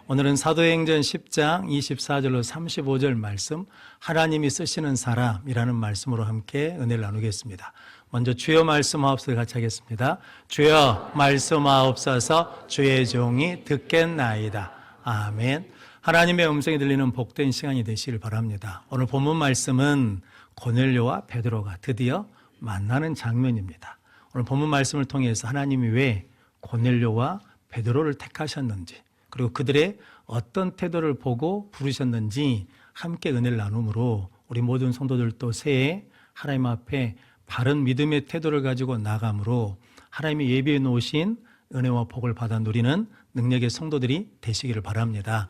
오늘은 사도행전 10장 24절로 35절 말씀, 하나님이 쓰시는 사람이라는 말씀으로 함께 은혜를 나누겠습니다. 먼저 주여 말씀하옵소서 같이 하겠습니다. 주여 말씀하옵소서, 주의 종이 듣겠나이다. 아멘. 하나님의 음성이 들리는 복된 시간이 되시길 바랍니다. 오늘 본문 말씀은 고넬료와 베드로가 드디어 만나는 장면입니다. 오늘 본문 말씀을 통해서 하나님이 왜 고넬료와 베드로를 택하셨는지, 그리고 그들의 어떤 태도를 보고 부르셨는지 함께 은혜를 나누므로 우리 모든 성도들도 새해 하나님 앞에 바른 믿음의 태도를 가지고 나감으로 하나님이 예비해 놓으신 은혜와 복을 받아 누리는 능력의 성도들이 되시기를 바랍니다.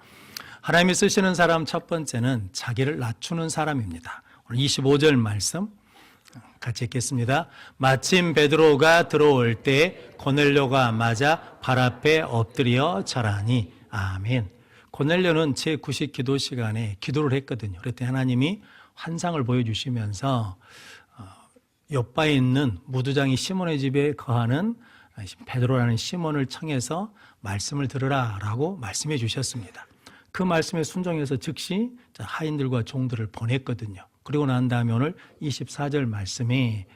하나님이 쓰시는 사람 첫 번째는 자기를 낮추는 사람입니다. 오늘 25절 말씀 같이 읽겠습니다. 마침 베드로가 들어올 때 고넬료가 맞아 발 앞에 엎드려 절하니. 아멘. 고넬료는 제9식 기도 시간에 기도를 했거든요. 그랬더니 하나님이 환상을 보여주시면서 요바에 있는 무두장이 시몬의 집에 거하는 베드로라는 시몬을 청해서 말씀을 들으라 라고 말씀해 주셨습니다. 그 말씀에 순종해서 즉시 하인들과 종들을 보냈거든요. 그리고 난 다음에 오늘 24절 말씀에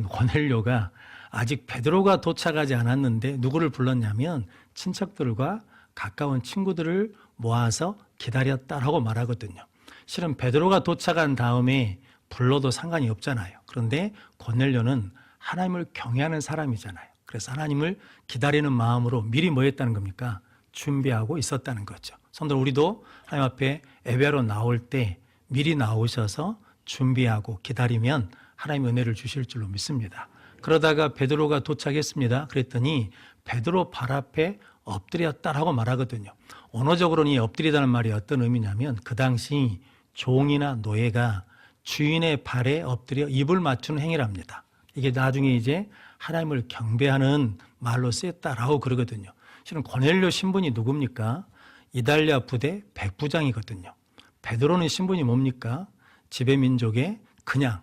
고넬료가 아직 베드로가 도착하지 않았는데 누구를 불렀냐면 친척들과 가까운 친구들을 모아서 기다렸다라고 말하거든요. 실은 베드로가 도착한 다음에 불러도 상관이 없잖아요. 그런데 고넬료는 하나님을 경외하는 사람이잖아요. 그래서 하나님을 기다리는 마음으로 미리 뭐 했다는 겁니까? 준비하고 있었다는 거죠. 성도 우리도 하나님 앞에 예배하러 나올 때 미리 나오셔서 준비하고 기다리면 하나님의 은혜를 주실 줄로 믿습니다. 그러다가 베드로가 도착했습니다. 그랬더니 베드로 발 앞에 엎드렸다라고 말하거든요. 언어적으로는 이 엎드리다는 말이 어떤 의미냐면 그 당시 종이나 노예가 주인의 발에 엎드려 입을 맞추는 행위랍니다. 이게 나중에 이제 하나님을 경배하는 말로 쓰였다라고 그러거든요. 실은 고넬료 신분이 누굽니까? 이달랴 부대 백부장이거든요. 베드로는 신분이 뭡니까? 지배민족의 그냥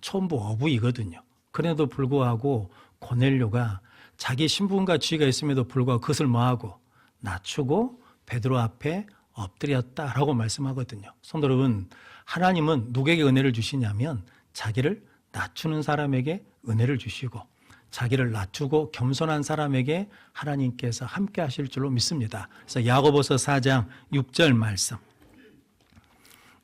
촌부 어부이거든요. 그래도 불구하고 고넬료가 자기 신분과 지위가 있음에도 불구하고 그것을 뭐하고 낮추고 베드로 앞에 엎드렸다라고 말씀하거든요. 성도 여러분, 하나님은 누구에게 은혜를 주시냐면 자기를 낮추는 사람에게 은혜를 주시고 자기를 낮추고 겸손한 사람에게 하나님께서 함께 하실 줄로 믿습니다. 그래서 야고보서 4장 6절 말씀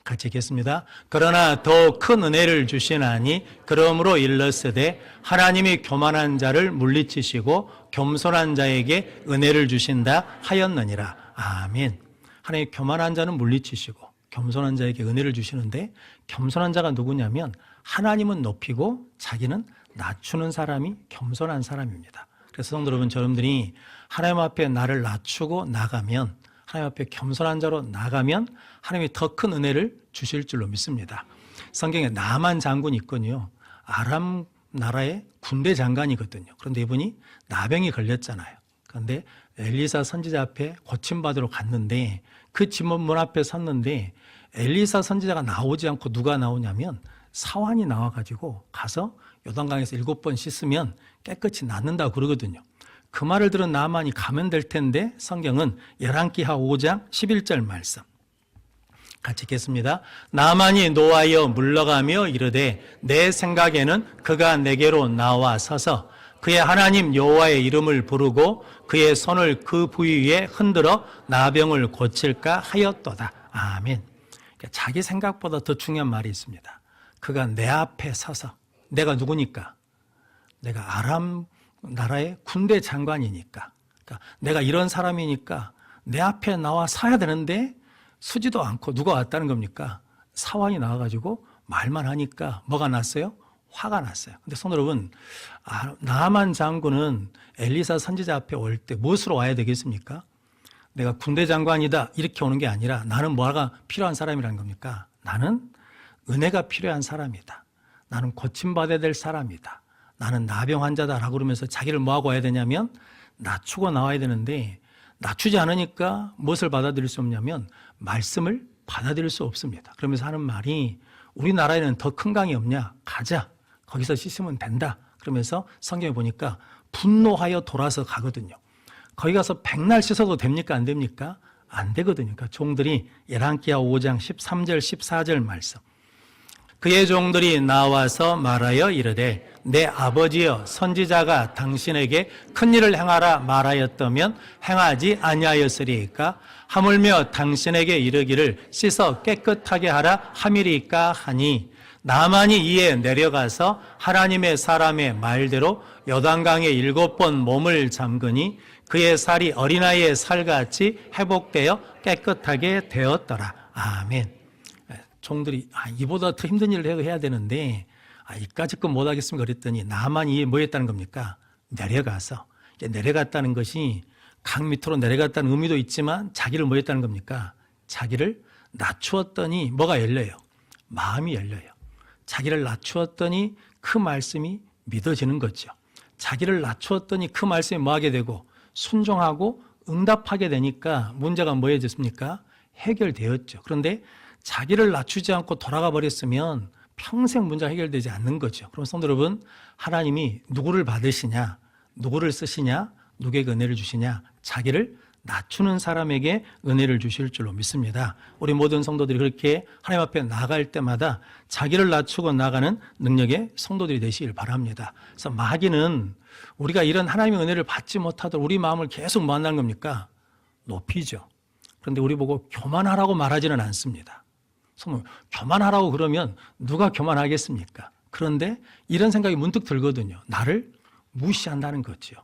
같이 읽겠습니다. 그러나 더 큰 은혜를 주시나니 그러므로 일렀으되 하나님이 교만한 자를 물리치시고 겸손한 자에게 은혜를 주신다 하였느니라. 아멘. 하나님이 교만한 자는 물리치시고 겸손한 자에게 은혜를 주시는데 겸손한 자가 누구냐면 하나님은 높이고 자기는 낮추는 사람이 겸손한 사람입니다. 그래서 성도 여러분, 여러분들이 하나님 앞에 나를 낮추고 나가면, 하나님 앞에 겸손한 자로 나가면 하나님이 더 큰 은혜를 주실 줄로 믿습니다. 성경에 나만 장군이 있거든요. 아람 나라의 군대 장관이거든요. 그런데 이분이 나병이 걸렸잖아요. 그런데 엘리사 선지자 앞에 고침받으러 갔는데 그 집문 앞에 섰는데 엘리사 선지자가 나오지 않고 누가 나오냐면 사환이 나와가지고 가서 요단강에서 7번 씻으면 깨끗이 낫는다고 그러거든요. 그 말을 들은 나만이 가면 될 텐데 성경은 열왕기하 5장 11절 말씀 같이 읽겠습니다. 나만이 노하여 물러가며 이르되 내 생각에는 그가 내게로 나와 서서 그의 하나님 여호와의 이름을 부르고 그의 손을 그 부위 위에 흔들어 나병을 고칠까 하였도다. 아멘. 자기 생각보다 더 중요한 말이 있습니다. 그가 내 앞에 서서, 내가 누구니까? 내가 아람 나라의 군대 장관이니까, 그러니까 내가 이런 사람이니까 내 앞에 나와 서야 되는데 서지도 않고 누가 왔다는 겁니까? 사환이 나와가지고 말만 하니까 뭐가 났어요? 화가 났어요. 근데 성도 여러분, 나만 장군은 엘리사 선지자 앞에 올 때 무엇으로 와야 되겠습니까? 내가 군대 장관이다 이렇게 오는 게 아니라 나는 뭐가 필요한 사람이라는 겁니까? 나는 은혜가 필요한 사람이다. 나는 고침받아야 될 사람이다. 나는 나병 환자다라고 그러면서 자기를 뭐하고 와야 되냐면 낮추고 나와야 되는데 낮추지 않으니까 무엇을 받아들일 수 없냐면 말씀을 받아들일 수 없습니다. 그러면서 하는 말이 우리나라에는 더 큰 강이 없냐? 가자. 거기서 씻으면 된다. 그러면서 성경에 보니까 분노하여 돌아서 가거든요. 거기 가서 백날 씻어도 됩니까? 안 됩니까? 안 되거든요. 그러니까 종들이 열왕기하 5장 13절 14절 말씀. 그의 종들이 나와서 말하여 이르되 내 아버지여 선지자가 당신에게 큰 일을 행하라 말하였다면 행하지 아니하였으리이까 하물며 당신에게 이르기를 씻어 깨끗하게 하라 함이리이까 하니 나만이 이에 내려가서 하나님의 사람의 말대로 요단강에 7번 몸을 잠그니 그의 살이 어린아이의 살같이 회복되어 깨끗하게 되었더라. 아멘. 종들이 이보다 더 힘든 일을 해야 되는데 이까짓 건 못하겠습니까? 그랬더니 나만 이에 뭐 했다는 겁니까? 내려가서. 내려갔다는 것이 강 밑으로 내려갔다는 의미도 있지만 자기를 뭐 했다는 겁니까? 자기를 낮추었더니 뭐가 열려요? 마음이 열려요. 자기를 낮추었더니 그 말씀이 믿어지는 거죠. 자기를 낮추었더니 그 말씀이 뭐 하게 되고 순종하고 응답하게 되니까 문제가 뭐해졌습니까? 해결되었죠. 그런데 자기를 낮추지 않고 돌아가 버렸으면 평생 문제가 해결되지 않는 거죠. 그럼 성도 여러분, 하나님이 누구를 받으시냐, 누구를 쓰시냐, 누구에게 은혜를 주시냐, 자기를 낮추는 사람에게 은혜를 주실 줄로 믿습니다. 우리 모든 성도들이 그렇게 하나님 앞에 나갈 때마다 자기를 낮추고 나가는 능력의 성도들이 되시길 바랍니다. 그래서 마귀는 우리가 이런 하나님의 은혜를 받지 못하도록 우리 마음을 계속 뭐 한다는 겁니까? 높이죠. 그런데 우리 보고 교만하라고 말하지는 않습니다. 교만하라고 그러면 누가 교만하겠습니까? 그런데 이런 생각이 문득 들거든요. 나를 무시한다는 거죠.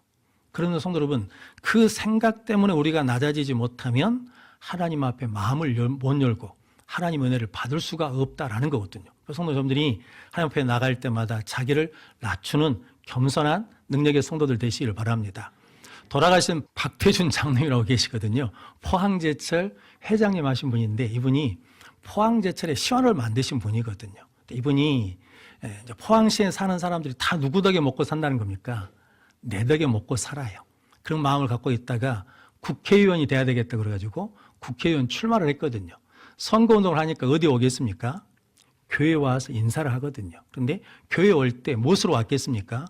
그러면 성도 여러분, 그 생각 때문에 우리가 낮아지지 못하면 하나님 앞에 마음을 못 열고 하나님 은혜를 받을 수가 없다라는 거거든요. 성도 여러분들이 하나님 앞에 나갈 때마다 자기를 낮추는 겸손한 능력의 성도들 되시기를 바랍니다. 돌아가신 박태준 장로님이라고 계시거든요. 포항제철 회장님 하신 분인데 이분이 포항제철의 시원을 만드신 분이거든요. 이분이 포항시에 사는 사람들이 다 누구 덕에 먹고 산다는 겁니까? 내 덕에 먹고 살아요. 그런 마음을 갖고 있다가 국회의원이 돼야 되겠다 그래가지고 국회의원 출마를 했거든요. 선거운동을 하니까 어디 오겠습니까? 교회에 와서 인사를 하거든요. 그런데 교회에 올 때 무엇으로 왔겠습니까?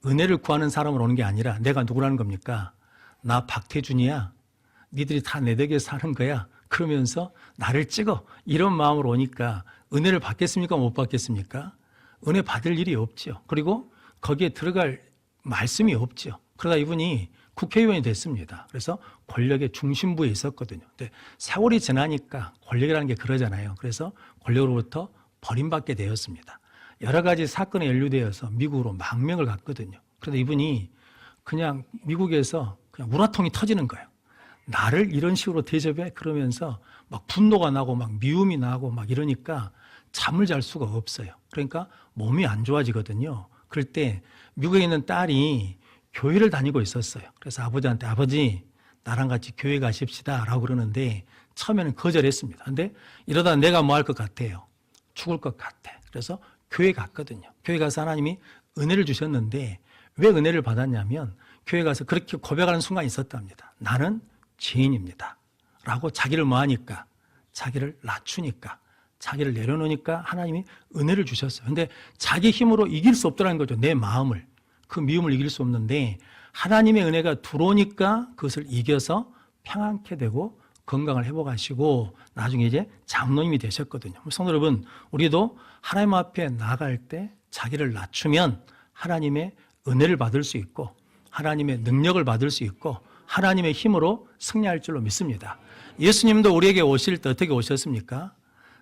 은혜를 구하는 사람으로 오는 게 아니라 내가 누구라는 겁니까? 나 박태준이야. 니들이 다 내 덕에 사는 거야. 그러면서 나를 찍어. 이런 마음으로 오니까 은혜를 받겠습니까? 못 받겠습니까? 은혜 받을 일이 없죠. 그리고 거기에 들어갈 말씀이 없죠. 그러다 이분이 국회의원이 됐습니다. 그래서 권력의 중심부에 있었거든요. 근데 세월이 지나니까 권력이라는 게 그러잖아요. 그래서 권력으로부터 버림받게 되었습니다. 여러 가지 사건에 연루되어서 미국으로 망명을 갔거든요. 그런데 이분이 그냥 미국에서 그냥 우라통이 터지는 거예요. 나를 이런 식으로 대접해? 그러면서 막 분노가 나고 막 미움이 나고 막 이러니까 잠을 잘 수가 없어요. 그러니까 몸이 안 좋아지거든요. 그럴 때 미국에 있는 딸이 교회를 다니고 있었어요. 그래서 아버지한테 아버지 나랑 같이 교회 가십시다 라고 그러는데 처음에는 거절했습니다. 근데 이러다 내가 뭐 할 것 같아요? 죽을 것 같아. 그래서 교회 갔거든요. 교회 가서 하나님이 은혜를 주셨는데 왜 은혜를 받았냐면 교회 가서 그렇게 고백하는 순간이 있었답니다. 나는 죄인입니다 라고 자기를 뭐 하니까 자기를 낮추니까 자기를 내려놓으니까 하나님이 은혜를 주셨어요. 근데 자기 힘으로 이길 수 없더라는 거죠. 내 마음을. 그 미움을 이길 수 없는데 하나님의 은혜가 들어오니까 그것을 이겨서 평안케 되고 건강을 회복하시고 나중에 이제 장로님이 되셨거든요. 성도 여러분, 우리도 하나님 앞에 나갈 때 자기를 낮추면 하나님의 은혜를 받을 수 있고 하나님의 능력을 받을 수 있고 하나님의 힘으로 승리할 줄로 믿습니다. 예수님도 우리에게 오실 때 어떻게 오셨습니까?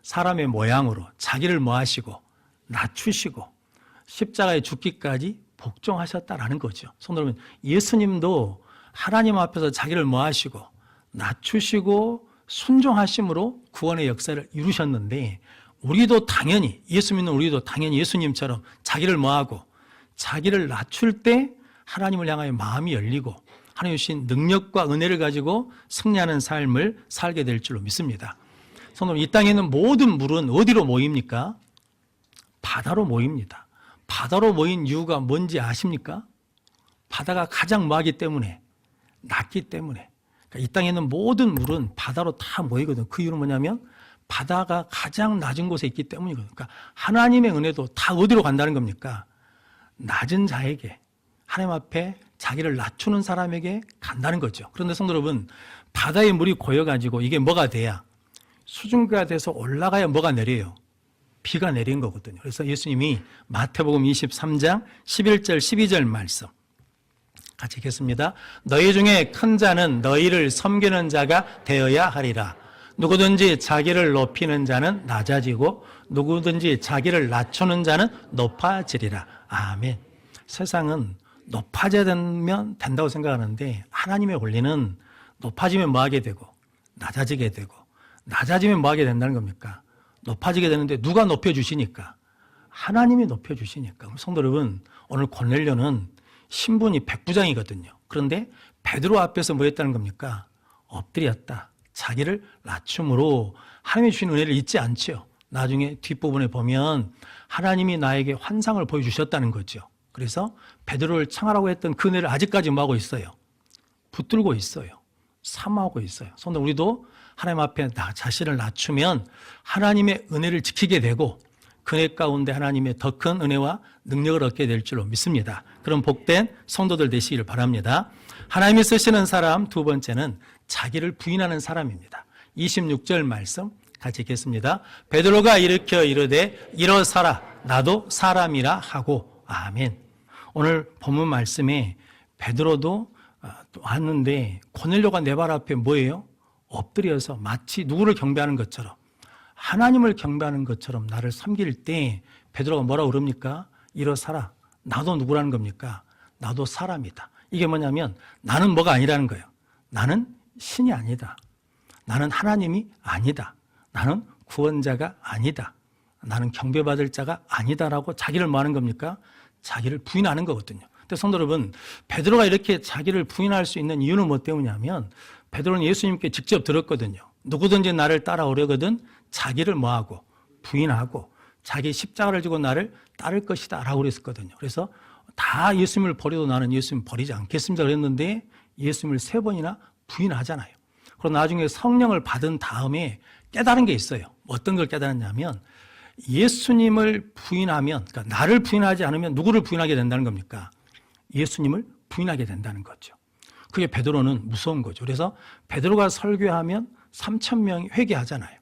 사람의 모양으로 자기를 뭐 하시고 낮추시고 십자가에 죽기까지 복종하셨다라는 거죠. 성도 여러분, 예수님도 하나님 앞에서 자기를 뭐 하시고 낮추시고 순종하심으로 구원의 역사를 이루셨는데 우리도 당연히 예수 믿는 우리도 당연히 예수님처럼 자기를 뭐 하고 자기를 낮출 때 하나님을 향하여 마음이 열리고 하나님 주신 능력과 은혜를 가지고 승리하는 삶을 살게 될 줄로 믿습니다. 성도 여러분, 이 땅에 있는 모든 물은 어디로 모입니까? 바다로 모입니다. 바다로 모인 이유가 뭔지 아십니까? 바다가 가장 뭐하기 때문에? 낮기 때문에. 그러니까 이 땅에 있는 모든 물은 바다로 다 모이거든요. 그 이유는 뭐냐면 바다가 가장 낮은 곳에 있기 때문이거든요. 그러니까 하나님의 은혜도 다 어디로 간다는 겁니까? 낮은 자에게 하나님 앞에 자기를 낮추는 사람에게 간다는 거죠. 그런데 성도 여러분, 바다의 물이 고여가지고 이게 뭐가 돼야, 수증기가 돼서 올라가야 뭐가 내려요? 비가 내린 거거든요. 그래서 예수님이 마태복음 23장 11절 12절 말씀 같이 읽겠습니다. 너희 중에 큰 자는 너희를 섬기는 자가 되어야 하리라. 누구든지 자기를 높이는 자는 낮아지고 누구든지 자기를 낮추는 자는 높아지리라. 아멘. 세상은 높아져야 되면 된다고 생각하는데 하나님의 원리는 높아지면 뭐 하게 되고 낮아지게 되고 낮아지면 뭐 하게 된다는 겁니까? 높아지게 되는데 누가 높여주시니까? 하나님이 높여주시니까. 성도 여러분, 오늘 고넬료는 신분이 백부장이거든요. 그런데 베드로 앞에서 뭐 했다는 겁니까? 엎드렸다. 자기를 낮춤으로 하나님이 주신 은혜를 잊지 않죠. 나중에 뒷부분에 보면 하나님이 나에게 환상을 보여주셨다는 거죠. 그래서 베드로를 청하라고 했던 그 은혜를 아직까지 뭐하고 있어요? 붙들고 있어요. 사모하고 있어요. 성도 우리도 하나님 앞에 나 자신을 낮추면 하나님의 은혜를 지키게 되고 그 은혜 가운데 하나님의 더 큰 은혜와 능력을 얻게 될 줄로 믿습니다. 그런 복된 성도들 되시기를 바랍니다. 하나님이 쓰시는 사람 두 번째는 자기를 부인하는 사람입니다. 26절 말씀 같이 읽겠습니다. 베드로가 일으켜 이르되 일어서라 나도 사람이라 하고 아멘. 오늘 본문 말씀에 베드로도 왔는데 고넬료가 내 발 앞에 뭐예요? 엎드려서 마치 누구를 경배하는 것처럼 하나님을 경배하는 것처럼 나를 섬길 때 베드로가 뭐라고 그럽니까? 일어서라. 나도 누구라는 겁니까? 나도 사람이다. 이게 뭐냐면 나는 뭐가 아니라는 거예요. 나는 신이 아니다. 나는 하나님이 아니다. 나는 구원자가 아니다. 나는 경배받을 자가 아니다라고 자기를 뭐 하는 겁니까? 자기를 부인하는 거거든요. 근데 성도 여러분, 베드로가 이렇게 자기를 부인할 수 있는 이유는 뭐 때문이냐면 베드로는 예수님께 직접 들었거든요. 누구든지 나를 따라오려거든 자기를 뭐하고 부인하고 자기 십자가를 지고 나를 따를 것이다 라고 그랬었거든요. 그래서 다 예수님을 버려도 나는 예수님 버리지 않겠습니다 그랬는데 예수님을 3번이나 부인하잖아요. 그리고 나중에 성령을 받은 다음에 깨달은 게 있어요. 어떤 걸 깨달았냐면 예수님을 부인하면, 그러니까 나를 부인하지 않으면 누구를 부인하게 된다는 겁니까? 예수님을 부인하게 된다는 거죠. 그게 베드로는 무서운 거죠. 그래서 베드로가 설교하면 3,000명이 회개하잖아요.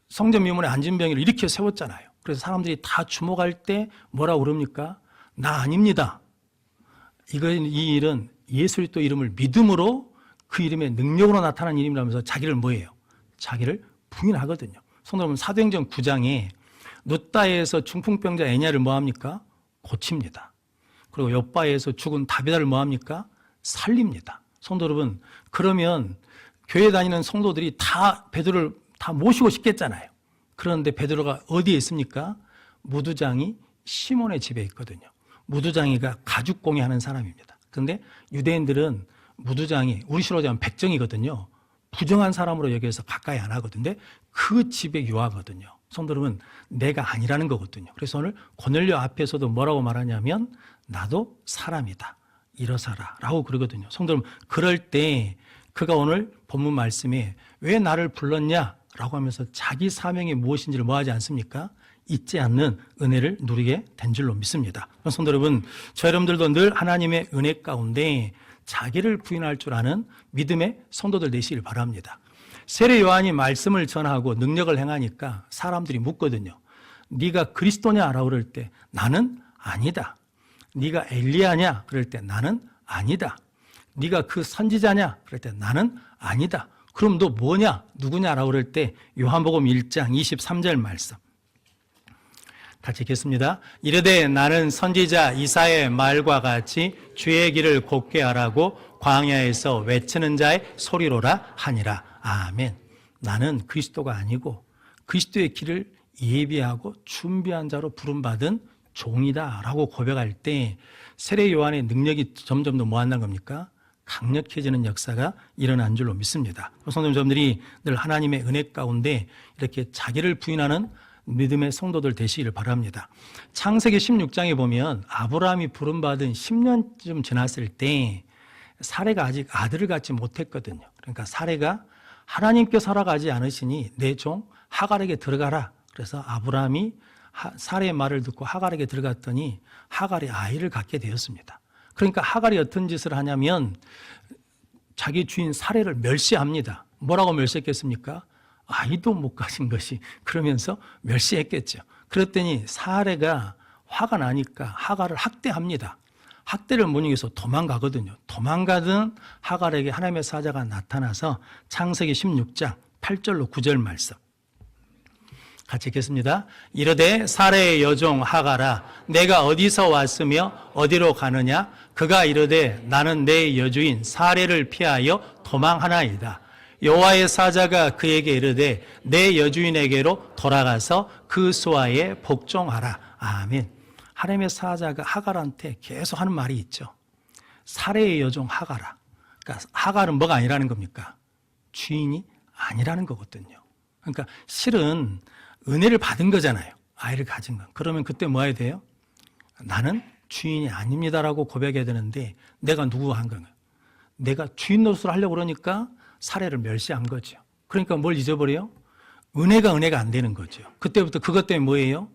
성전 미문에 안진병이를 일으켜 세웠잖아요. 그래서 사람들이 다 주목할 때 뭐라고 그럽니까? 나 아닙니다. 이 일은 예수 그리스도 이름을 믿음으로 그 이름의 능력으로 나타난 일이라면서 자기를 뭐예요? 자기를 부인하거든요. 성도 여러분, 사도행전 9장에 룻다에서 중풍병자 애냐를 뭐합니까? 고칩니다. 그리고 욥바에서 죽은 다비다를 뭐합니까? 살립니다. 성도 여러분, 그러면 교회 다니는 성도들이 다 베드로를 다 모시고 싶겠잖아요. 그런데 베드로가 어디에 있습니까? 무두장이 시몬의 집에 있거든요. 무두장이가 가죽공예하는 사람입니다. 그런데 유대인들은 무두장이 우리 시로 하면 백정이거든요. 부정한 사람으로 여기서 가까이 안 하거든요. 근데 그 집에 유하거든요. 성도 여러분, 내가 아니라는 거거든요. 그래서 오늘 고넬료 앞에서도 뭐라고 말하냐면 나도 사람이다. 일어서라 라고 그러거든요. 성도 여러분, 그럴 때 그가 오늘 본문 말씀에 왜 나를 불렀냐라고 하면서 자기 사명이 무엇인지를 뭐하지 않습니까? 잊지 않는 은혜를 누리게 된 줄로 믿습니다. 성도 여러분, 저 여러분들도 늘 하나님의 은혜 가운데 자기를 부인할 줄 아는 믿음의 성도들 되시길 바랍니다. 세례 요한이 말씀을 전하고 능력을 행하니까 사람들이 묻거든요. 네가 그리스도냐라고 그럴 때 나는 아니다. 네가 엘리야냐 그럴 때 나는 아니다. 네가 그 선지자냐 그럴 때 나는 아니다. 그럼 너 뭐냐 누구냐라고 그럴 때 요한복음 1장 23절 말씀 같이 읽겠습니다. 이르되 나는 선지자 이사야의 말과 같이 주의 길을 곧게 하라고 광야에서 외치는 자의 소리로라 하니라. 아멘. 나는 그리스도가 아니고 그리스도의 길을 예비하고 준비한 자로 부름받은 종이다라고 고백할 때 세례 요한의 능력이 점점 더 뭐한다는 겁니까? 강력해지는 역사가 일어난 줄로 믿습니다. 성도님들이 늘 하나님의 은혜 가운데 이렇게 자기를 부인하는 믿음의 성도들 되시기를 바랍니다. 창세기 16장에 보면 아브라함이 부름받은 10년쯤 지났을 때 사레가 아직 아들을 갖지 못했거든요. 그러니까 사레가 하나님께서 허락하지 않으시니 내 종 하갈에게 들어가라. 그래서 아브라함이 사레의 말을 듣고 하갈에게 들어갔더니 하갈이 아이를 갖게 되었습니다. 그러니까 하갈이 어떤 짓을 하냐면 자기 주인 사레를 멸시합니다. 뭐라고 멸시했겠습니까? 아이도 못 가진 것이, 그러면서 멸시했겠죠. 그랬더니 사레가 화가 나니까 하갈을 학대합니다. 학대를 못 이겨서 도망가거든요. 도망가던 하갈에게 하나님의 사자가 나타나서 창세기 16장 8절로 9절 말씀 같이 읽겠습니다. 이르되 사레의 여종 하갈아, 내가 어디서 왔으며 어디로 가느냐? 그가 이르되 나는 내 여주인 사레를 피하여 도망하나이다. 여호와의 사자가 그에게 이르되 내 여주인에게로 돌아가서 그 수하에 복종하라. 아멘. 하나님의 사자가 하갈한테 계속 하는 말이 있죠. 사레의 여종 하갈아. 그러니까 하갈은 뭐가 아니라는 겁니까? 주인이 아니라는 거거든요. 그러니까 실은 은혜를 받은 거잖아요. 아이를 가진 건. 그러면 그때 뭐 해야 돼요? 나는 주인이 아닙니다라고 고백해야 되는데 내가 누구 한 건가요? 내가 주인 노릇을 하려고 그러니까 사례를 멸시한 거죠. 그러니까 뭘 잊어버려요? 은혜가 안 되는 거죠. 그때부터 그것 때문에 뭐예요?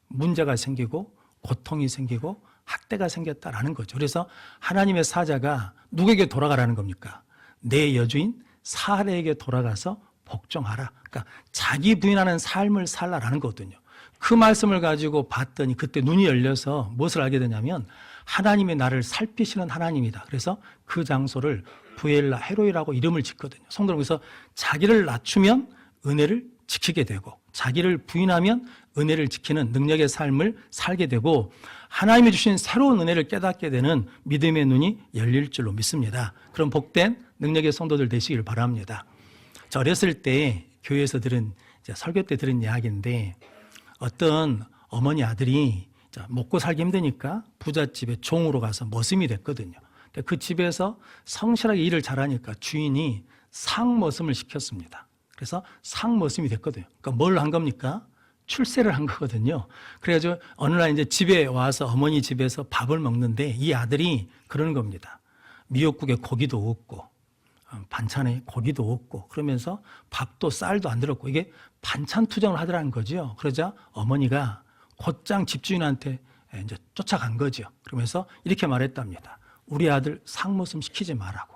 문제가 생기고 고통이 생기고 학대가 생겼다라는 거죠. 그래서 하나님의 사자가 누구에게 돌아가라는 겁니까? 내 여주인 사레에게 돌아가서 복종하라. 그러니까 자기 부인하는 삶을 살라라는 거거든요. 그 말씀을 가지고 봤더니 그때 눈이 열려서 무엇을 알게 되냐면 하나님이 나를 살피시는 하나님이다. 그래서 그 장소를 부엘라 헤로이라고 이름을 짓거든요. 성도 여러분, 그래서 자기를 낮추면 은혜를 지키게 되고 자기를 부인하면 은혜를 지키는 능력의 삶을 살게 되고 하나님이 주신 새로운 은혜를 깨닫게 되는 믿음의 눈이 열릴 줄로 믿습니다. 그럼 복된 능력의 성도들 되시길 바랍니다. 저 어렸을 때 교회에서 들은 설교 때 들은 이야기인데 어떤 어머니 아들이 먹고 살기 힘드니까 부잣집에 종으로 가서 머슴이 됐거든요. 그 집에서 성실하게 일을 잘하니까 주인이 상머슴을 시켰습니다. 그래서 상머슴이 됐거든요. 그러니까 뭘 한 겁니까? 출세를 한 거거든요. 그래가지고 어느 날 이제 집에 와서 어머니 집에서 밥을 먹는데 이 아들이 그러는 겁니다. 미역국에 고기도 없고 반찬에 고기도 없고 그러면서 밥도 쌀도 안 들었고 이게 반찬 투정을 하더라는 거죠. 그러자 어머니가 곧장 집주인한테 이제 쫓아간 거죠. 그러면서 이렇게 말했답니다. 우리 아들 상머슴 시키지 말라고.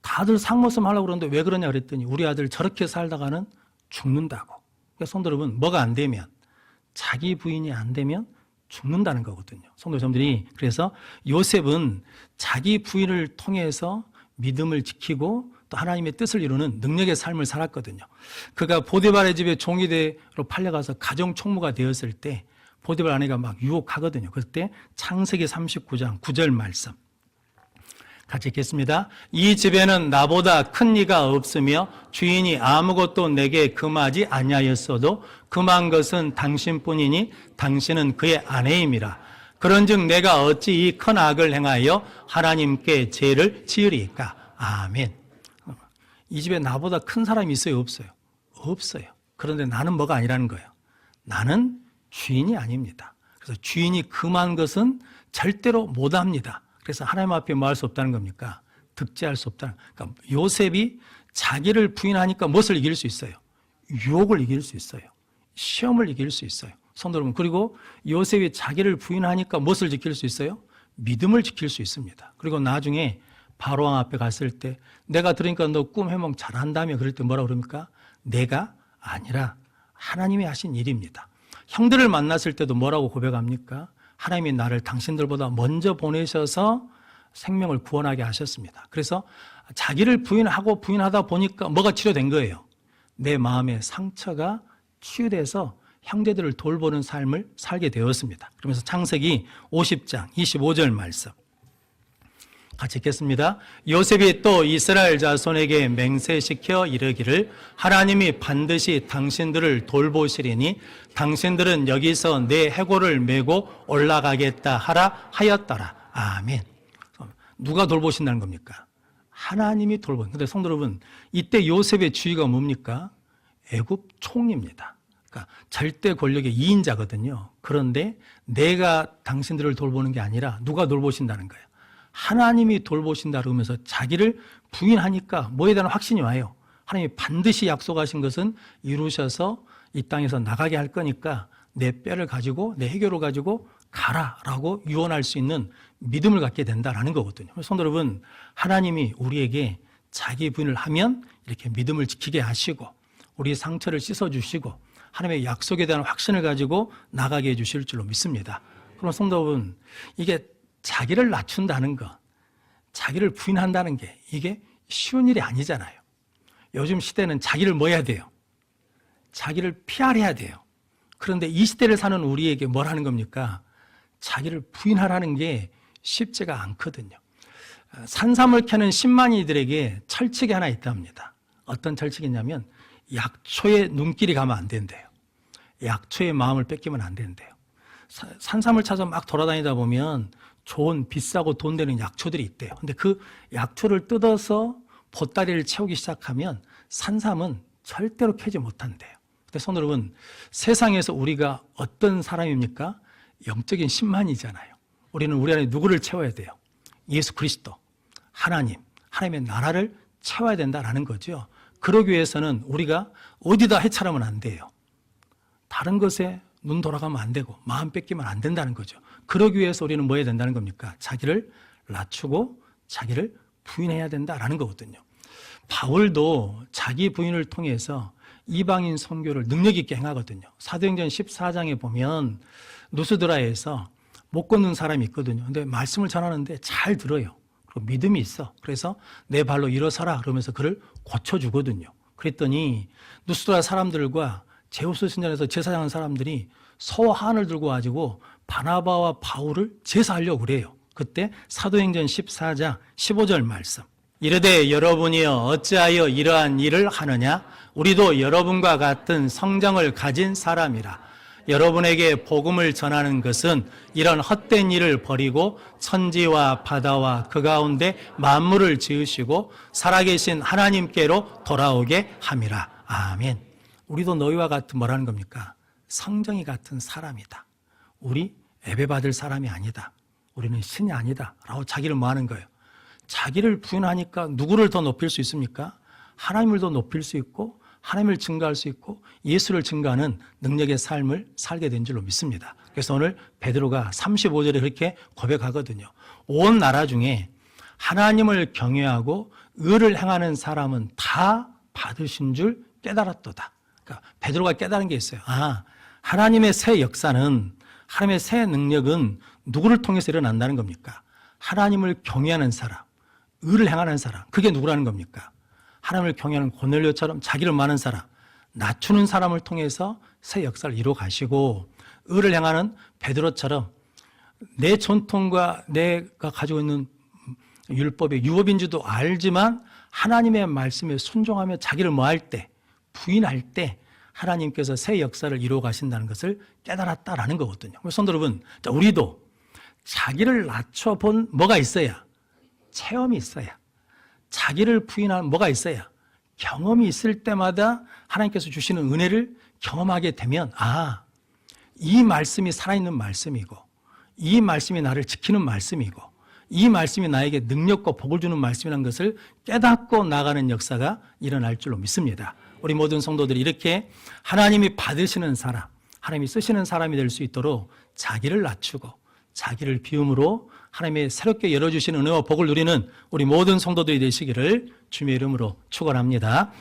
다들 상머슴 하려고 그러는데 왜 그러냐 그랬더니 우리 아들 저렇게 살다가는 죽는다고. 그러니까 성도 여러분, 뭐가 안 되면 자기 부인이 안 되면 죽는다는 거거든요. 성도 여러분들이 그래서 요셉은 자기 부인을 통해서 믿음을 지키고 또 하나님의 뜻을 이루는 능력의 삶을 살았거든요. 그가 보디발의 집에 종이대로 팔려가서 가정 총무가 되었을 때 보디발 아내가 막 유혹하거든요. 그때 창세기 39장 9절 말씀 같이 읽겠습니다. 이 집에는 나보다 큰 이가 없으며 주인이 아무것도 내게 금하지 아니하였어도 금한 것은 당신뿐이니 당신은 그의 아내임이라. 그런즉 내가 어찌 이 큰 악을 행하여 하나님께 죄를 지으리까. 아멘. 이 집에 나보다 큰 사람이 있어요, 없어요? 없어요. 그런데 나는 뭐가 아니라는 거예요. 나는 주인이 아닙니다. 그래서 주인이 금한 것은 절대로 못합니다. 그래서 하나님 앞에 뭐 할 수 없다는 겁니까? 득죄할 수 없다는. 그러니까 요셉이 자기를 부인하니까 무엇을 이길 수 있어요? 유혹을 이길 수 있어요. 시험을 이길 수 있어요. 성도 여러분, 그리고 요셉이 자기를 부인하니까 무엇을 지킬 수 있어요? 믿음을 지킬 수 있습니다. 그리고 나중에 바로왕 앞에 갔을 때 내가 들으니까 너 꿈 해몽 잘한다며 그럴 때 뭐라고 그럽니까? 내가 아니라 하나님이 하신 일입니다. 형들을 만났을 때도 뭐라고 고백합니까? 하나님이 나를 당신들보다 먼저 보내셔서 생명을 구원하게 하셨습니다. 그래서 자기를 부인하다 보니까 뭐가 치료된 거예요? 내 마음의 상처가 치유돼서 형제들을 돌보는 삶을 살게 되었습니다. 그러면서 창세기 50장 25절 말씀 같이 읽겠습니다. 요셉이 또 이스라엘 자손에게 맹세시켜 이르기를 하나님이 반드시 당신들을 돌보시리니 당신들은 여기서 내 해골을 메고 올라가겠다 하라 하였더라. 아멘. 누가 돌보신다는 겁니까? 하나님이 돌보는. 그런데 성도 여러분, 이때 요셉의 주의가 뭡니까? 애굽 총리입니다. 그러니까 절대 권력의 2인자거든요. 그런데 내가 당신들을 돌보는 게 아니라 누가 돌보신다는 거예요? 하나님이 돌보신다 그러면서 자기를 부인하니까 뭐에 대한 확신이 와요. 하나님이 반드시 약속하신 것은 이루셔서 이 땅에서 나가게 할 거니까 내 뼈를 가지고 내 해결을 가지고 가라라고 유언할 수 있는 믿음을 갖게 된다라는 거거든요. 성도 여러분, 하나님이 우리에게 자기 부인을 하면 이렇게 믿음을 지키게 하시고 우리의 상처를 씻어주시고 하나님의 약속에 대한 확신을 가지고 나가게 해주실 줄로 믿습니다. 그럼 성도 여러분, 이게 자기를 낮춘다는 거, 자기를 부인한다는 게 이게 쉬운 일이 아니잖아요. 요즘 시대는 자기를 뭐 해야 돼요? 자기를 PR해야 돼요. 그런데 이 시대를 사는 우리에게 뭘 하는 겁니까? 자기를 부인하라는 게 쉽지가 않거든요. 산삼을 캐는 신만이들에게 철칙이 하나 있답니다. 어떤 철칙이냐면 약초의 눈길이 가면 안 된대요. 약초의 마음을 뺏기면 안 된대요. 산삼을 찾아 막 돌아다니다 보면 좋은 비싸고 돈 되는 약초들이 있대요. 근데 그 약초를 뜯어서 보따리를 채우기 시작하면 산삼은 절대로 캐지 못한대요. 근데 성도 여러분, 세상에서 우리가 어떤 사람입니까? 영적인 신만이잖아요. 우리는 우리 안에 누구를 채워야 돼요? 예수 그리스도, 하나님, 하나님의 나라를 채워야 된다라는 거죠. 그러기 위해서는 우리가 어디다 해찰하면 안 돼요. 다른 것에 눈 돌아가면 안 되고 마음 뺏기면 안 된다는 거죠. 그러기 위해서 우리는 뭐 해야 된다는 겁니까? 자기를 낮추고 자기를 부인해야 된다라는 거거든요. 바울도 자기 부인을 통해서 이방인 선교를 능력 있게 행하거든요. 사도행전 14장에 보면 누스드라에서 못 걷는 사람이 있거든요. 근데 말씀을 전하는데 잘 들어요. 그리고 믿음이 있어. 그래서 내 발로 일어서라 그러면서 그를 고쳐주거든요. 그랬더니 누스드라 사람들과 제우스 신전에서 제사장한 사람들이 소환을 들고 가지고 바나바와 바울을 제사하려고 그래요. 그때 사도행전 14장 15절 말씀. 이르되 여러분이여 어찌하여 이러한 일을 하느냐? 우리도 여러분과 같은 성정을 가진 사람이라. 여러분에게 복음을 전하는 것은 이런 헛된 일을 버리고 천지와 바다와 그 가운데 만물을 지으시고 살아계신 하나님께로 돌아오게 함이라. 아멘. 우리도 너희와 같은 뭐라는 겁니까? 성정이 같은 사람이다. 우리 예배받을 사람이 아니다. 우리는 신이 아니다. 라고 자기를 뭐 하는 거예요? 자기를 부인하니까 누구를 더 높일 수 있습니까? 하나님을 더 높일 수 있고 하나님을 증거할 수 있고 예수를 증거하는 능력의 삶을 살게 된 줄로 믿습니다. 그래서 오늘 베드로가 35절에 그렇게 고백하거든요. 온 나라 중에 하나님을 경외하고 의를 행하는 사람은 다 받으신 줄 깨달았도다. 그러니까 베드로가 깨달은 게 있어요. 하나님의 새 역사는, 하나님의 새 능력은 누구를 통해서 일어난다는 겁니까? 하나님을 경외하는 사람, 의를 행하는 사람, 그게 누구라는 겁니까? 하나님을 경외하는 고넬료처럼 자기를 많은 사람, 낮추는 사람을 통해서 새 역사를 이루어 가시고, 의를 행하는 베드로처럼 내 전통과 내가 가지고 있는 율법의 유업인 줄도 알지만 하나님의 말씀에 순종하며 자기를 뭐할 때, 부인할 때 하나님께서 새 역사를 이루어 가신다는 것을 깨달았다라는 거거든요. 성도 여러분, 우리도 자기를 낮춰본 뭐가 있어야, 체험이 있어야, 자기를 부인한 뭐가 있어야, 경험이 있을 때마다 하나님께서 주시는 은혜를 경험하게 되면 이 말씀이 살아있는 말씀이고, 이 말씀이 나를 지키는 말씀이고, 이 말씀이 나에게 능력과 복을 주는 말씀이라는 것을 깨닫고 나가는 역사가 일어날 줄로 믿습니다. 우리 모든 성도들이 이렇게 하나님이 받으시는 사람, 하나님이 쓰시는 사람이 될 수 있도록 자기를 낮추고 자기를 비움으로 하나님의 새롭게 열어주신 은혜와 복을 누리는 우리 모든 성도들이 되시기를 주님의 이름으로 축원합니다.